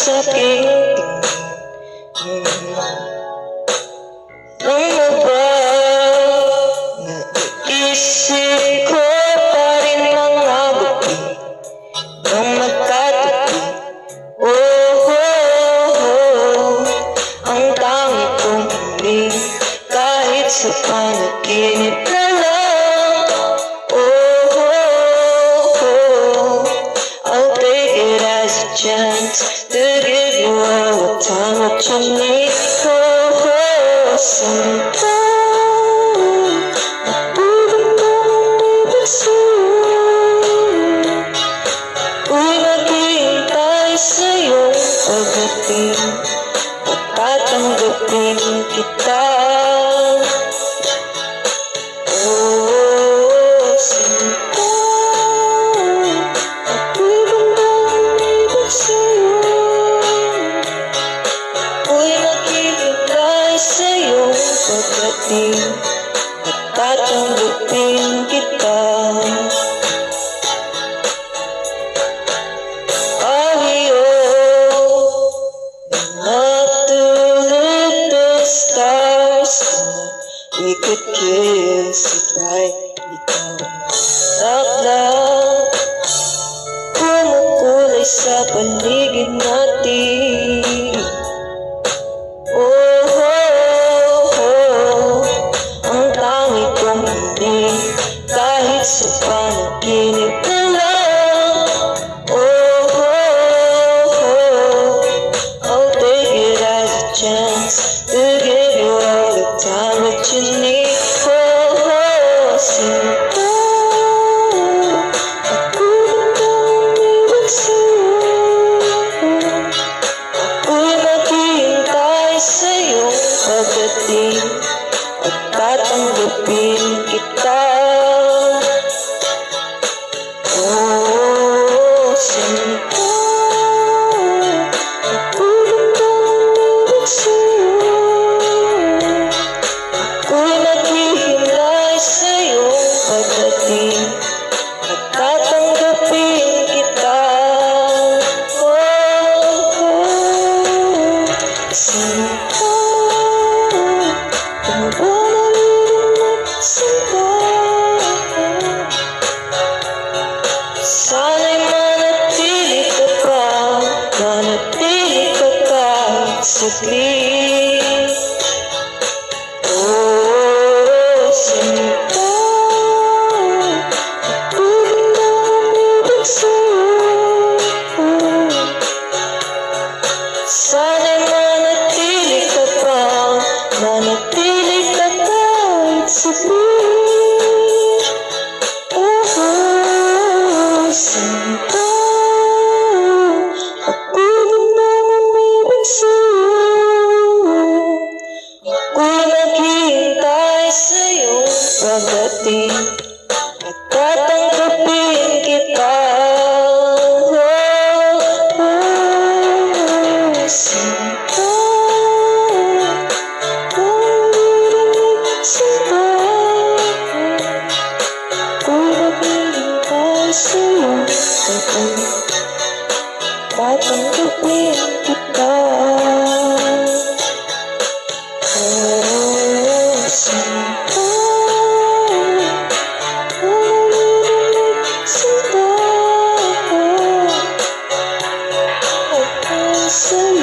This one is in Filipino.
sa'king tingin. Ano ba? Naisip ko pa rin mga gabi nang magkatabi. Oh, oh, oh, ang tangi kong hiling kahit sa panaginip na lang. Oh, oh, oh, I'll take it as a chance to give you all the time that you need. Oh, oh, sometime napulang ang ibig sa'yo. Uy, maghihintay sa'yong pagdating at tatanggapin kita. Oh, sometime napulang ang ibig sa'yo. Uy, maghihintay sa'yong pagdating at tatanggapin kita. We could kiss it right, ikaw ang kumukulay sa paligid natin. Oh, oh, oh, ang tangi kong hiling kahit sa panaginip na lang. Oh, oh, oh, I'll take it as a chance to give you all the time that you need. Oh, oh, sometime napulang ang ibig sa'yo. Ako'y maghihintay sa'yong pagdating at tatanggapin kita. Oh, sometime napulang ang ibig sa'yo. Ako'y maghihintay sa'yong pagdating at tatanggapin kita. Oh, oh, sometime tumawala rin sometime. Sana'y manatili ka pa, manatili ka kahit saglit. Oh, sometime napulang ang ibig sa'yo. Sana'y manatili ka pa, manatili ka kahit saglit. Oh, sometime napulang ang ibig sa'yo. Ako'y maghihintay sa'yong pagdating at tatanggapin kita. Oh, oh, sometime naririnig sometime. Ako'y maghihintay sa'yong pagdating at tatanggapin kita. Oh, sometime naririnig sometime. Sa'yo